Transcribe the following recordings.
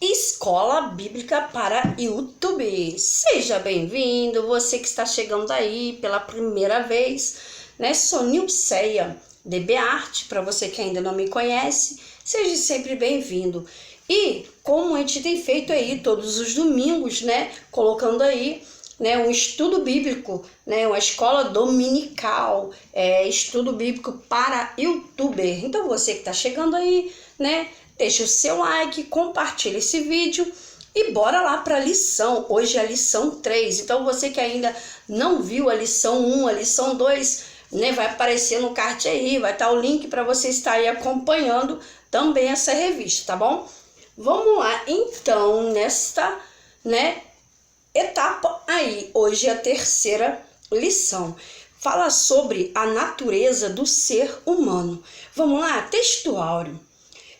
Escola Bíblica para YouTube. Seja bem-vindo, você que está chegando aí pela primeira vez, né? Sou Nilceia, DB Arte, para você que ainda não me conhece, seja sempre bem-vindo. E como a gente tem feito aí todos os domingos, né? Colocando aí, né, um estudo bíblico, né, uma escola dominical, estudo bíblico para YouTuber. Então você que está chegando aí, né, deixa o seu like, compartilha esse vídeo e bora lá para a lição. Hoje é a lição 3. Então você que ainda não viu a lição 1, a lição 2, né, vai aparecer no card aí, vai estar o link para você estar aí acompanhando também essa revista, tá bom? Vamos lá então nesta, né, etapa aí. Hoje é a terceira lição. Fala sobre a natureza do ser humano. Vamos lá, texto áureo.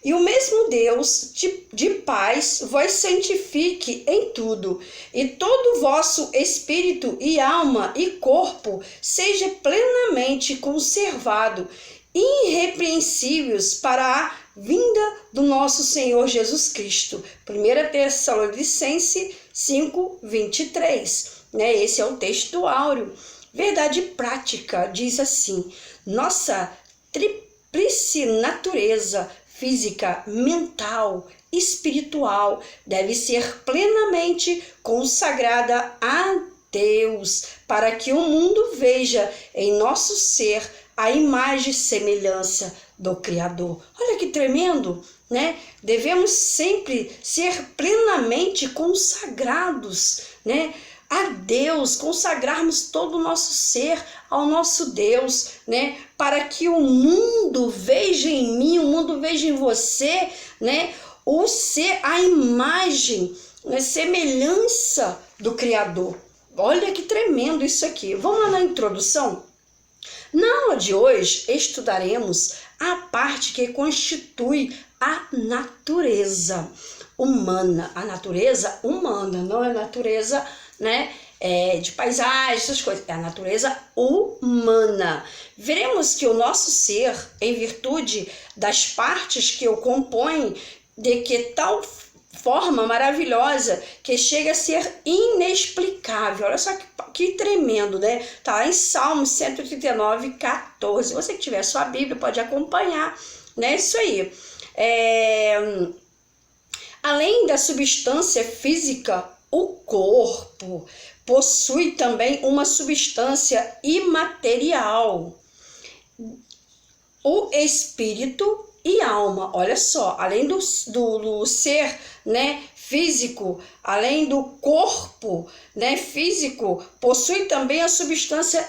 E o mesmo Deus de paz vos santifique em tudo, e todo o vosso espírito e alma e corpo seja plenamente conservado, irrepreensíveis para a vinda do nosso Senhor Jesus Cristo. 1 Tessalonicenses 5:23. Né? Esse é o texto áureo. Verdade prática diz assim: nossa tríplice natureza física, mental, espiritual deve ser plenamente consagrada a Deus, para que o mundo veja em nosso ser a imagem e semelhança do Criador. Olha que tremendo, né? Devemos sempre ser plenamente consagrados, né, a Deus, consagrarmos todo o nosso ser ao nosso Deus, né? Para que o mundo veja em mim, o mundo veja em você, né? O ser, a imagem, a semelhança do Criador. Olha que tremendo isso aqui. Vamos lá na introdução? Na aula de hoje, estudaremos a parte que constitui a natureza humana. A natureza humana, não é a natureza, né, de paisagem, essas coisas. É a natureza humana. Veremos que o nosso ser, em virtude das partes que o compõem, de que tal forma maravilhosa que chega a ser inexplicável. Olha só que tremendo, né? Tá lá em Salmos 139:14. Você que tiver sua Bíblia pode acompanhar, né? Isso aí. Além da substância física, o corpo possui também uma substância imaterial, o espírito e alma. Olha só, além do ser, né, físico, além do corpo, né, físico, possui também a substância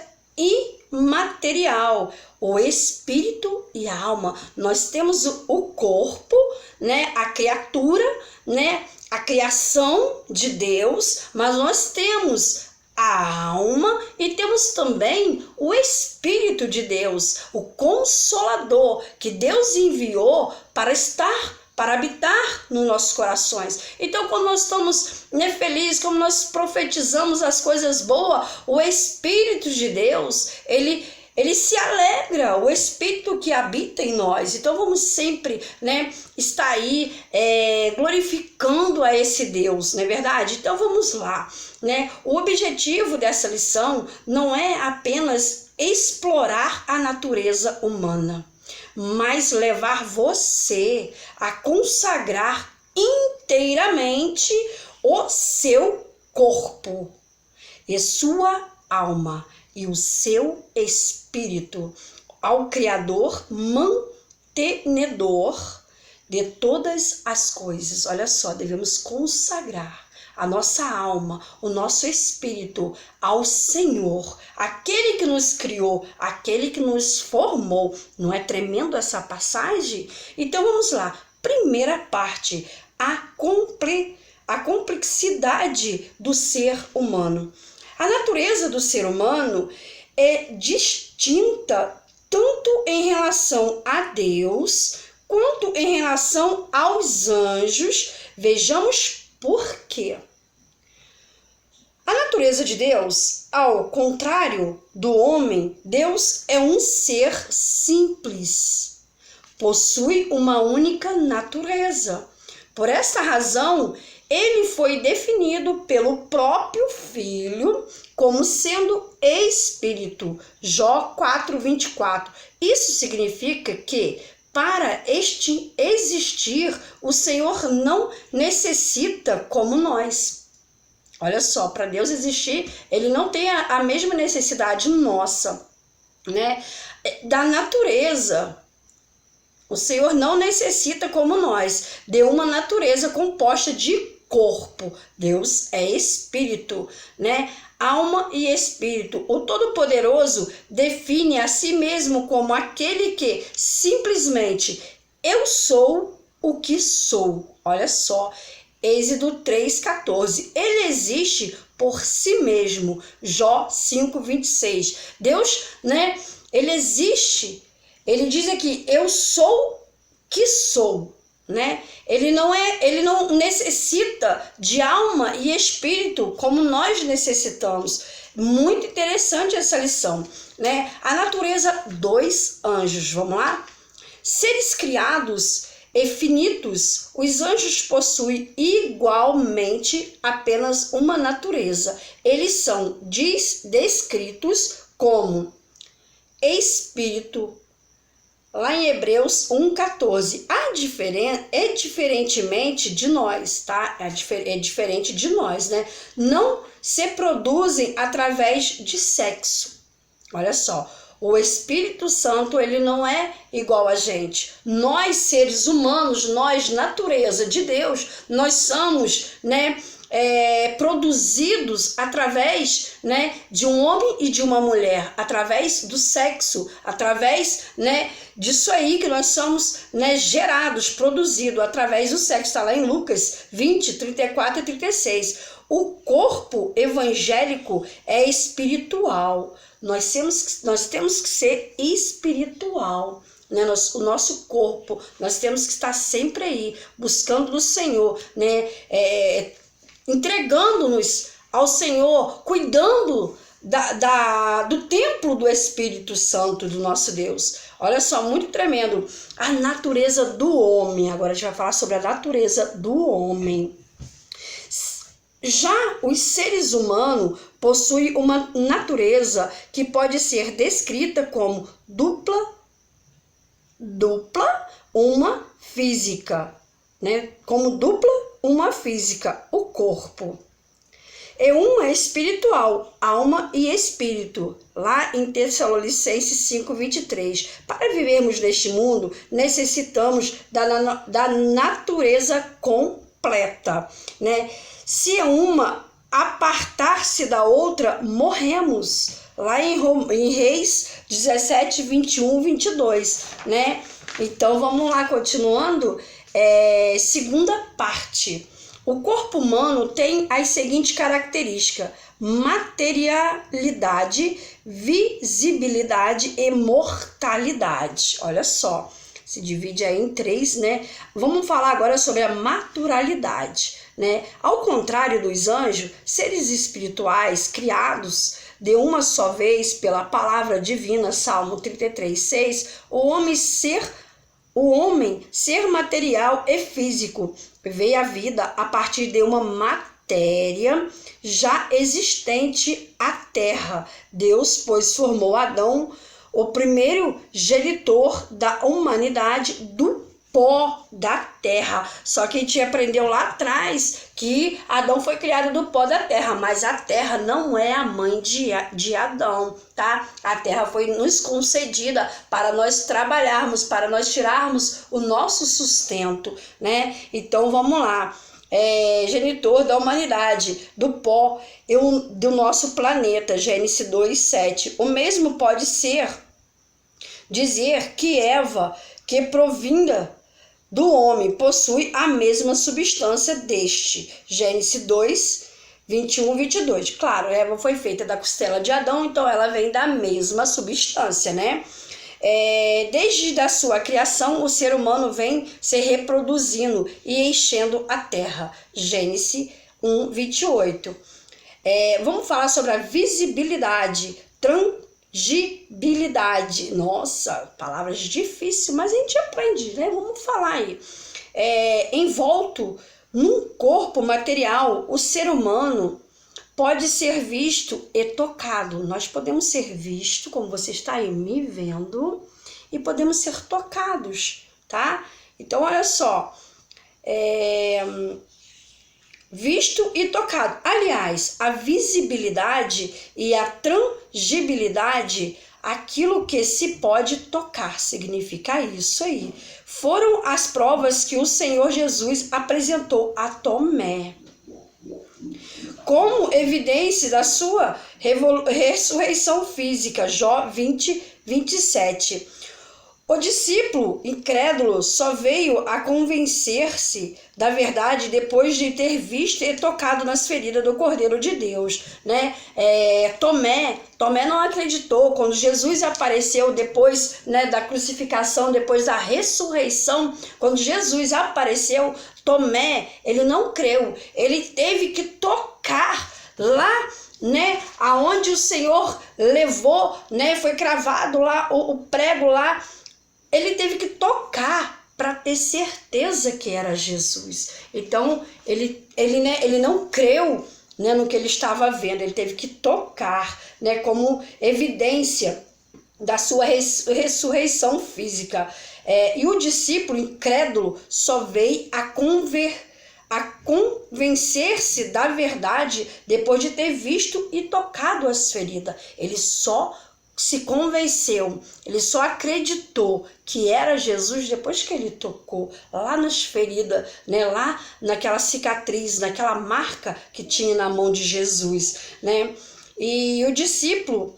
imaterial, o espírito e a alma. Nós temos o corpo, né, a criatura, né, a criação de Deus, mas nós temos a alma e temos também o Espírito de Deus, o Consolador, que Deus enviou para habitar nos nossos corações. Então, quando nós estamos, né, felizes, como nós profetizamos as coisas boas, o Espírito de Deus, ele se alegra, o Espírito que habita em nós. Então vamos sempre, né, estar aí glorificando a esse Deus, não é verdade? Então vamos lá, né? O objetivo dessa lição não é apenas explorar a natureza humana, mas levar você a consagrar inteiramente o seu corpo e sua alma e o seu espírito ao Criador mantenedor de todas as coisas. Olha só, devemos consagrar a nossa alma, o nosso espírito ao Senhor, aquele que nos criou, aquele que nos formou. Não é tremendo essa passagem? Então vamos lá. Primeira parte, a complexidade do ser humano. A natureza do ser humano é distinta tanto em relação a Deus quanto em relação aos anjos. Vejamos por quê. A natureza de Deus, ao contrário do homem, Deus é um ser simples, possui uma única natureza. Por esta razão, ele foi definido pelo próprio Filho como sendo espírito. Jó 4:24. Isso significa que para existir, o Senhor não necessita como nós. Olha só, para Deus existir, ele não tem a mesma necessidade nossa, né? Da natureza. O Senhor não necessita como nós, de uma natureza composta de corpo. Deus é espírito, né? Alma e espírito. O Todo-Poderoso define a si mesmo como aquele que simplesmente eu sou o que sou. Olha só, Êxodo 3:14. Ele existe por si mesmo. Jó 5:26. Deus, né? Ele existe. Ele diz aqui, eu sou que sou, né? Ele não necessita de alma e espírito como nós necessitamos. Muito interessante essa lição, né? A natureza dos anjos, vamos lá? Seres criados e finitos, os anjos possuem igualmente apenas uma natureza. Eles são descritos como espírito, lá em Hebreus 1:14. É diferentemente de nós, tá? É diferente de nós, né? Não se produzem através de sexo. Olha só, o Espírito Santo, ele não é igual a gente. Nós, seres humanos, nós, natureza de Deus, nós somos, né? Produzidos através, né, de um homem e de uma mulher, através do sexo, através, né, disso aí que nós somos, né, gerados, produzidos através do sexo. Está lá em Lucas 20:34 e 36. O corpo evangélico é espiritual. Nós temos que ser espiritual. Né, o nosso corpo, nós temos que estar sempre aí, buscando no Senhor, né, entregando-nos ao Senhor, cuidando do templo do Espírito Santo do nosso Deus. Olha só, muito tremendo. A natureza do homem. Agora a gente vai falar sobre a natureza do homem. Já os seres humanos possuem uma natureza que pode ser descrita como dupla, uma física, né? Como dupla, uma física, o corpo. E um é espiritual, alma e espírito, lá em Tessalonicenses 5:23. Para vivermos neste mundo, necessitamos da natureza completa, né? Se uma apartar-se da outra, morremos. Lá em Reis 17:21-22, né? Então, vamos lá, continuando. Segunda parte. O corpo humano tem as seguintes características: materialidade, visibilidade e mortalidade. Olha só, se divide aí em 3, né? Vamos falar agora sobre a naturalidade, né? Ao contrário dos anjos, seres espirituais criados de uma só vez pela palavra divina, Salmo 33:6, o homem ser material e físico, veio à vida a partir de uma matéria já existente, a terra. Deus, pois, formou Adão, o primeiro genitor da humanidade, do pó da terra. Só que a gente aprendeu lá atrás que Adão foi criado do pó da terra, mas a terra não é a mãe de Adão, tá? A terra foi nos concedida para nós trabalharmos, para nós tirarmos o nosso sustento, né? Então vamos lá. Genitor da humanidade, do pó do nosso planeta, Gênesis 2:7. O mesmo pode dizer que Eva, que provinda do homem, possui a mesma substância deste. Gênesis 2:21-22. Claro, Eva foi feita da costela de Adão, então ela vem da mesma substância, né? Desde a sua criação, o ser humano vem se reproduzindo e enchendo a terra. Gênesis 1:28. Vamos falar sobre a visibilidade, tangibilidade. Nossa, palavras difíceis, mas a gente aprende, né? Vamos falar aí. envolto num corpo material, o ser humano pode ser visto e tocado. Nós podemos ser vistos, como você está aí me vendo, e podemos ser tocados, tá? Então, olha só, visto e tocado. Aliás, a visibilidade e a tangibilidade, aquilo que se pode tocar, significa isso aí. Foram as provas que o Senhor Jesus apresentou a Tomé como evidência da sua ressurreição física. Jó 20, 27. O discípulo incrédulo só veio a convencer-se da verdade depois de ter visto e tocado nas feridas do Cordeiro de Deus, né? Tomé não acreditou quando Jesus apareceu depois, né, da crucificação, depois da ressurreição. Quando Jesus apareceu, Tomé, ele não creu, ele teve que tocar lá, né, aonde o Senhor levou, né, foi cravado lá o prego lá. Ele teve que tocar para ter certeza que era Jesus. Então, ele não creu, né, no que ele estava vendo. Ele teve que tocar, né, como evidência da sua ressurreição física. E o discípulo incrédulo só veio a convencer-se da verdade depois de ter visto e tocado as feridas. Ele só se convenceu, ele só acreditou que era Jesus depois que ele tocou lá nas feridas, né, lá naquela cicatriz, naquela marca que tinha na mão de Jesus, né? E o discípulo,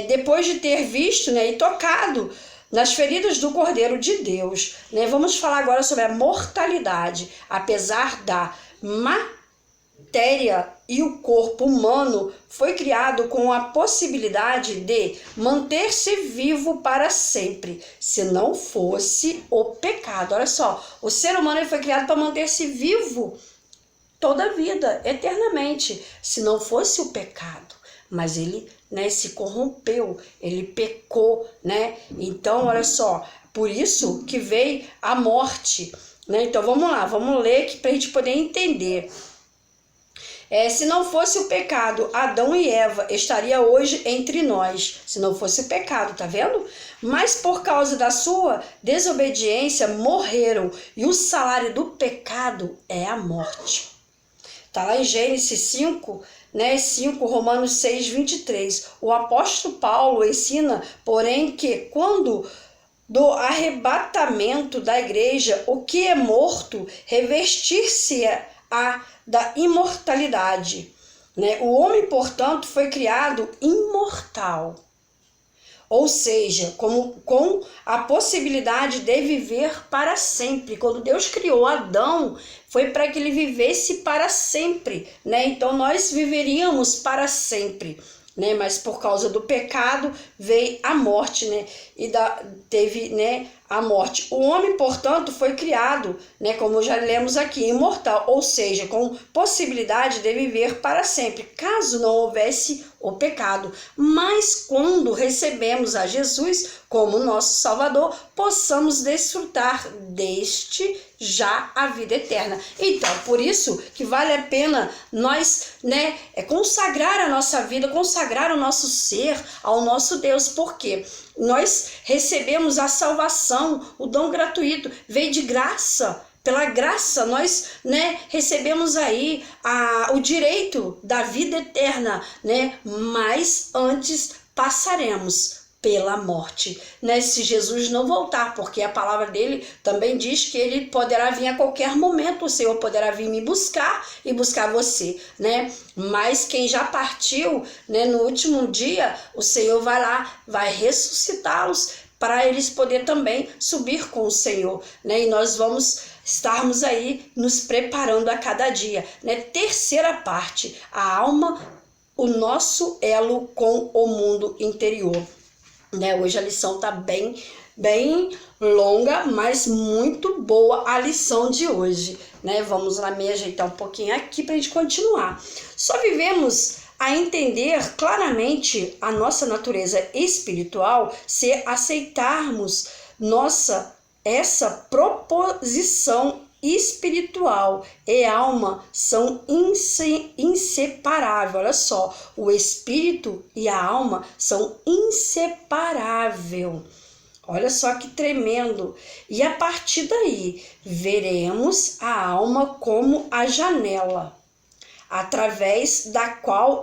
depois de ter visto, né, e tocado nas feridas do Cordeiro de Deus, né? Vamos falar agora sobre a mortalidade. Apesar da matéria e o corpo humano foi criado com a possibilidade de manter-se vivo para sempre, se não fosse o pecado. Olha só, o ser humano ele foi criado para manter-se vivo toda a vida, eternamente, se não fosse o pecado. Mas ele, né, se corrompeu, ele pecou, né? Então, olha só, por isso que veio a morte, né? Então, vamos lá, vamos ler aqui para a gente poder entender. Se não fosse o pecado, Adão e Eva estariam hoje entre nós. Se não fosse o pecado, tá vendo? Mas por causa da sua desobediência, morreram. E o salário do pecado é a morte. Tá lá em Gênesis 5, né? 5, Romanos 6, 23. O apóstolo Paulo ensina, porém, que quando do arrebatamento da igreja, o que é morto, revestir-se-á da imortalidade, né? O homem, portanto, foi criado imortal, ou seja, com a possibilidade de viver para sempre. Quando Deus criou Adão, foi para que ele vivesse para sempre, né? Então nós viveríamos para sempre, né? Mas por causa do pecado veio a morte, né? E teve, né, a morte. O homem, portanto, foi criado, né, como já lemos aqui, imortal, ou seja, com possibilidade de viver para sempre, caso não houvesse o pecado. Mas quando recebemos a Jesus como nosso Salvador, possamos desfrutar deste já a vida eterna. Então, por isso que vale a pena nós, né, consagrar a nossa vida, consagrar o nosso ser ao nosso Deus, porque nós recebemos a salvação, o dom gratuito, veio de graça. Pela graça, nós, né, recebemos aí o direito da vida eterna, né? Mas antes passaremos pela morte, né? Se Jesus não voltar, porque a palavra dele também diz que ele poderá vir a qualquer momento, o Senhor poderá vir me buscar e buscar você, né? Mas quem já partiu, né, no último dia, o Senhor vai lá, vai ressuscitá-los para eles poderem também subir com o Senhor, né? E nós vamos estarmos aí nos preparando a cada dia, né? Terceira parte, a alma, o nosso elo com o mundo interior, né? Hoje a lição tá bem longa, mas muito boa a lição de hoje, né? Vamos lá me ajeitar um pouquinho aqui para a gente continuar. Só vivemos a entender claramente a nossa natureza espiritual se aceitarmos nossa essa proposição espiritual e alma são inseparáveis. Olha só, o espírito e a alma são inseparáveis. Olha só que tremendo. E a partir daí, veremos a alma como a janela, através da qual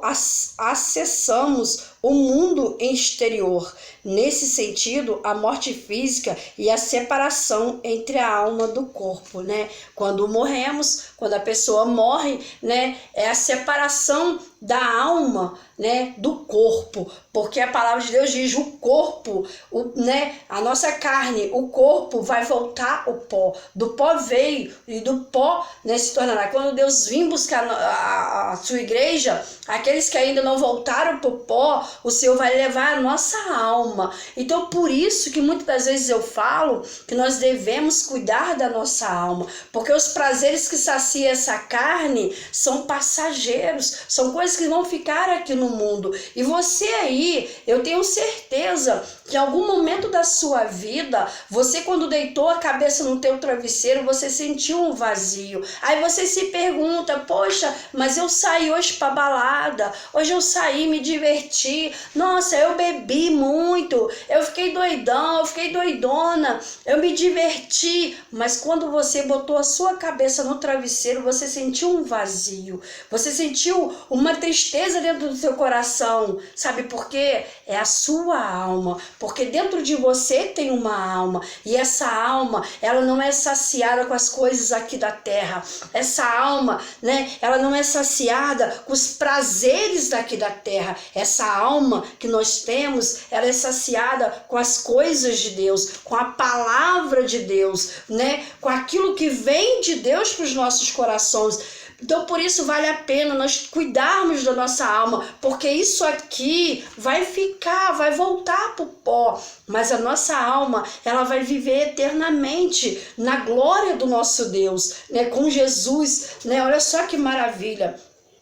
acessamos o mundo exterior. Nesse sentido, a morte física e a separação entre a alma do corpo, né? Quando morremos, quando a pessoa morre, né, é a separação da alma, né, do corpo, porque a palavra de Deus diz: o corpo, né, a nossa carne, o corpo vai voltar ao pó, do pó veio e do pó, né, se tornará. Quando Deus vir buscar a sua igreja, aqueles que ainda não voltaram para o pó, o Senhor vai levar a nossa alma. Então, por isso que muitas das vezes eu falo que nós devemos cuidar da nossa alma, porque os prazeres que saciam essa carne são passageiros, são coisas que vão ficar aqui no mundo. E você aí, eu tenho certeza que em algum momento da sua vida, você, quando deitou a cabeça no teu travesseiro, você sentiu um vazio. Aí você se pergunta: poxa, mas eu saí hoje para balada, hoje eu saí, me diverti, nossa, eu bebi muito, eu fiquei doidão, eu fiquei doidona, eu me diverti. Mas quando você botou a sua cabeça no travesseiro, você sentiu um vazio, você sentiu uma tristeza dentro do seu coração. Sabe por quê? É a sua alma, porque dentro de você tem uma alma, e essa alma, ela não é saciada com as coisas aqui da terra. Essa alma, né, ela não é saciada com os prazeres daqui da terra. Essa alma que nós temos, ela é saciada com as coisas de Deus, com a palavra de Deus, né, com aquilo que vem de Deus para os nossos corações. Então, por isso vale a pena nós cuidarmos da nossa alma, porque isso aqui vai ficar, vai voltar para o pó, mas a nossa alma, ela vai viver eternamente na glória do nosso Deus, né, com Jesus, né? Olha só que maravilha.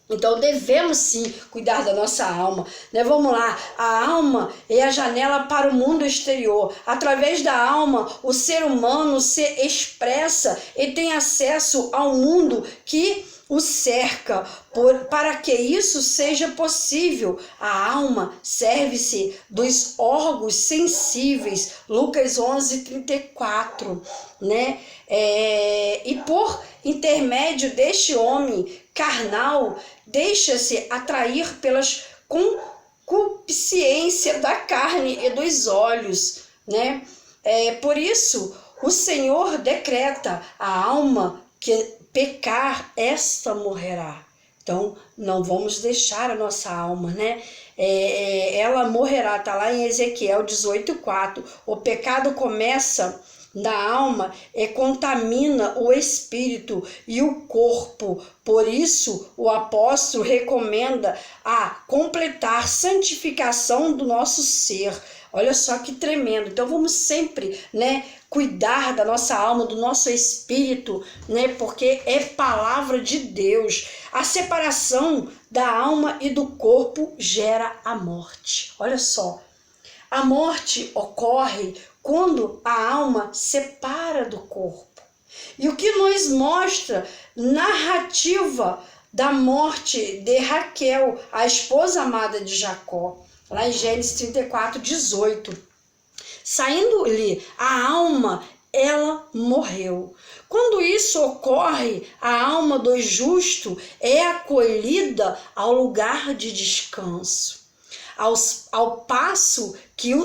Então devemos sim cuidar da nossa alma, né? Vamos lá, a alma é a janela para o mundo exterior. Através da alma, o ser humano se expressa e tem acesso ao mundo que o cerca. Para que isso seja possível, a alma serve-se dos órgãos sensíveis, Lucas 11:34, né? E por intermédio deste homem carnal, deixa-se atrair pelas concupiscências da carne e dos olhos, né? Por isso, o Senhor decreta: a alma que pecar, esta morrerá. Então, não vamos deixar a nossa alma, né? Ela morrerá, está lá em Ezequiel 18:4. O pecado começa da alma e contamina o espírito e o corpo. Por isso, o apóstolo recomenda a completar santificação do nosso ser. Olha só que tremendo. Então vamos sempre, né, cuidar da nossa alma, do nosso espírito, né, porque é palavra de Deus. A separação da alma e do corpo gera a morte. Olha só. A morte ocorre quando a alma separa do corpo. E o que nos mostra narrativa da morte de Raquel, a esposa amada de Jacó, lá em Gênesis 34:18. Saindo-lhe a alma, ela morreu. Quando isso ocorre, a alma do justo é acolhida ao lugar de descanso, ao passo que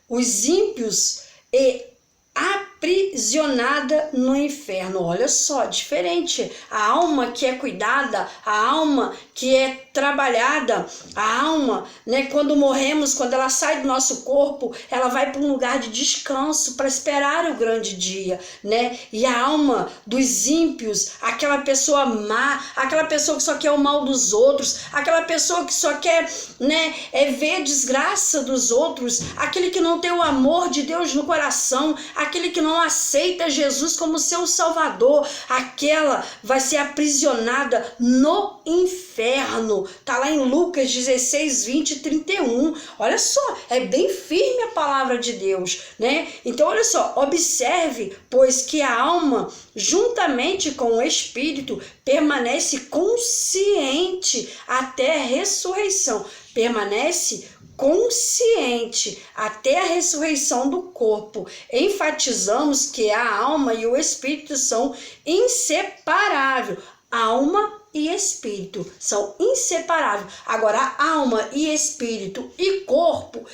os ímpios é aprisionada no inferno. Olha só, diferente. A alma que é cuidada, a alma que é trabalhada, a alma, né, quando morremos, quando ela sai do nosso corpo, ela vai para um lugar de descanso para esperar o grande dia, né? E a alma dos ímpios, aquela pessoa má, aquela pessoa que só quer o mal dos outros, aquela pessoa que só quer, né, ver a desgraça dos outros, aquele que não tem o amor de Deus no coração, aquele que não não aceita Jesus como seu Salvador, aquela vai ser aprisionada no inferno. Tá lá em Lucas 16, 20 e 31. Olha só, é bem firme a palavra de Deus, né? Então, olha só, observe, pois que a alma, juntamente com o espírito, permanece consciente até a ressurreição. Permanece consciente até a ressurreição do corpo. Enfatizamos que a alma e o espírito são inseparáveis. Alma e espírito são inseparáveis. Agora, a alma e espírito e corpo,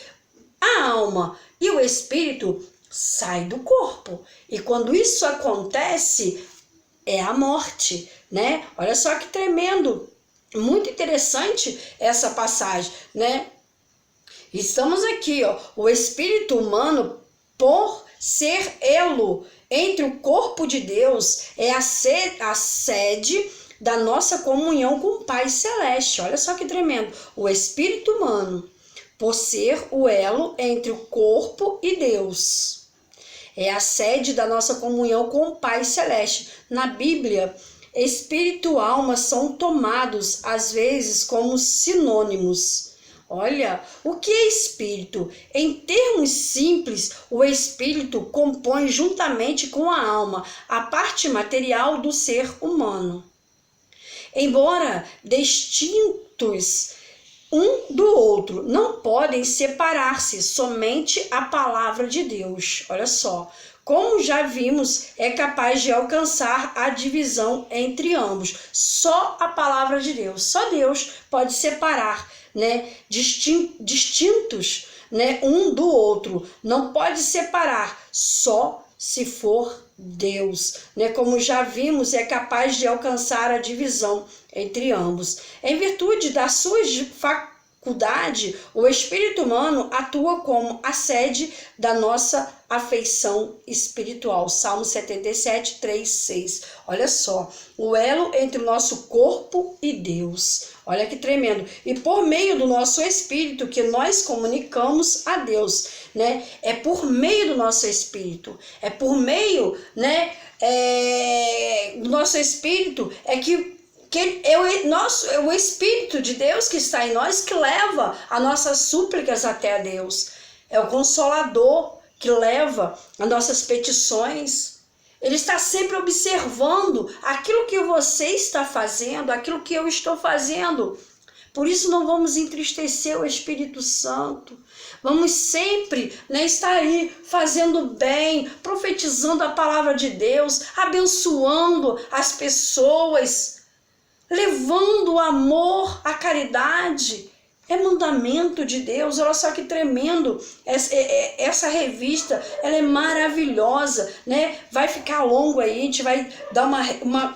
a alma e o espírito saem do corpo. E quando isso acontece, é a morte, né? Olha só que tremendo. Muito interessante essa passagem, né? Estamos aqui, ó, o espírito humano, por ser elo entre o corpo de Deus, é a sede da nossa comunhão com o Pai Celeste. Olha só que tremendo. O espírito humano, por ser o elo entre o corpo e Deus, é a sede da nossa comunhão com o Pai Celeste. Na Bíblia, espírito e alma são tomados, às vezes, como sinônimos. Olha, o que é espírito? Em termos simples, o espírito compõe juntamente com a alma a parte material do ser humano. Embora distintos um do outro, não podem separar-se, somente a palavra de Deus. Olha só, como já vimos, é capaz de alcançar a divisão entre ambos. Só a palavra de Deus, só Deus pode separar, né, distintos, né, um do outro. Não pode separar, só se for Deus, né? Como já vimos, é capaz de alcançar a divisão entre ambos. Em virtude das suas faculdades, o espírito humano atua como a sede da nossa afeição espiritual. Salmo 77, 3, 6. Olha só, o elo entre o nosso corpo e Deus. Olha que tremendo. E por meio do nosso espírito que nós comunicamos a Deus, né? É por meio do nosso espírito, é por meio, né, do nosso espírito o Espírito de Deus que está em nós que leva as nossas súplicas até a Deus. É o Consolador que leva as nossas petições. Ele está sempre observando aquilo que você está fazendo, aquilo que eu estou fazendo. Por isso não vamos entristecer o Espírito Santo. Vamos sempre, né, estar aí fazendo bem, profetizando a palavra de Deus, abençoando as pessoas, levando o amor, a caridade. É mandamento de Deus. Olha só que tremendo. Essa revista, ela é maravilhosa, né? Vai ficar longo aí, a gente vai dar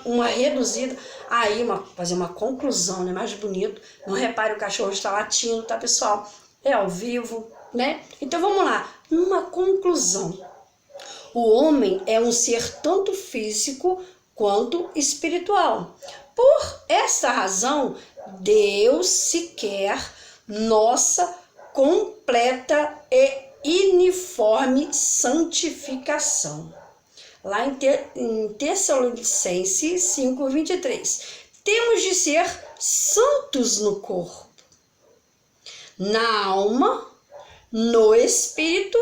uma reduzida. Aí, fazer uma conclusão, né? Mais bonito. Não repare, o cachorro está latindo, tá, pessoal? É ao vivo, né? Então vamos lá. Uma conclusão. O homem é um ser tanto físico quanto espiritual. Por esta razão, Deus se quer nossa completa e uniforme santificação. Lá em Tessalonicenses 5:23. Temos de ser santos no corpo, na alma, no espírito.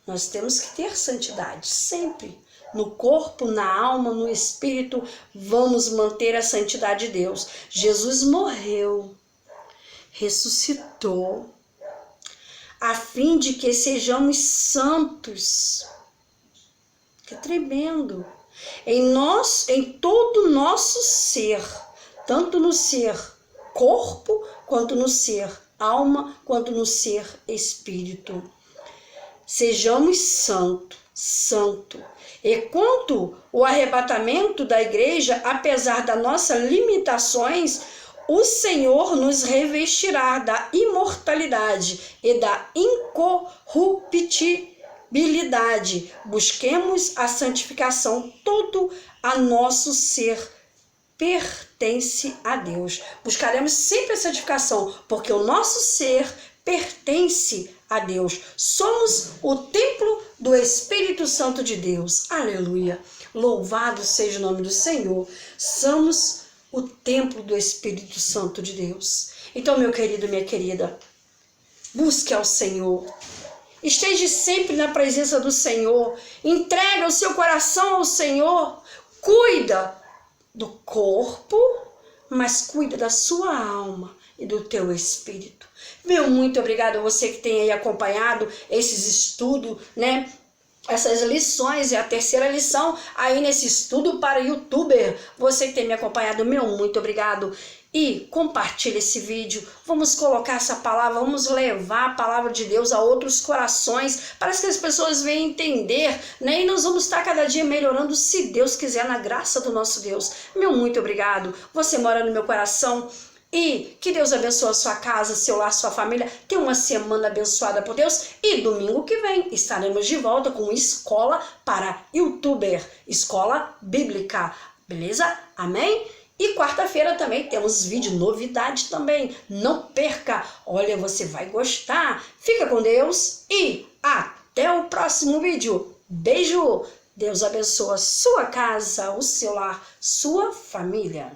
Nós temos que ter santidade sempre. No corpo, na alma, no espírito, vamos manter a santidade de Deus. Jesus morreu, ressuscitou, a fim de que sejamos santos. Que tremendo! Em todo o nosso ser, tanto no ser corpo, quanto no ser alma, quanto no ser espírito. Sejamos santo. E quanto ao arrebatamento da igreja, apesar das nossas limitações, o Senhor nos revestirá da imortalidade e da incorruptibilidade. Busquemos a santificação. Todo a nosso ser pertence a Deus. Buscaremos sempre a santificação, porque o nosso ser pertence a Deus. Somos o templo do Espírito Santo de Deus. Aleluia. Louvado seja o nome do Senhor. Somos o templo do Espírito Santo de Deus. Então, meu querido, minha querida, busque ao Senhor. Esteja sempre na presença do Senhor. Entrega o seu coração ao Senhor. Cuida do corpo, mas cuida da sua alma e do teu espírito. Meu muito obrigado a você que tem aí acompanhado esses estudos, né? Essas lições, é a terceira lição aí nesse estudo para youtuber. Você que tem me acompanhado, meu muito obrigado. E compartilhe esse vídeo. Vamos colocar essa palavra, vamos levar a palavra de Deus a outros corações, para que as pessoas venham entender, né? E nós vamos estar cada dia melhorando, se Deus quiser, na graça do nosso Deus. Meu muito obrigado. Você mora no meu coração. E que Deus abençoe a sua casa, seu lar, sua família. Tenha uma semana abençoada por Deus. E domingo que vem estaremos de volta com Escola para Youtuber, Escola Bíblica. Beleza? Amém? E quarta-feira também temos vídeo novidade também. Não perca. Olha, você vai gostar. Fica com Deus e até o próximo vídeo. Beijo. Deus abençoe a sua casa, o seu lar, sua família.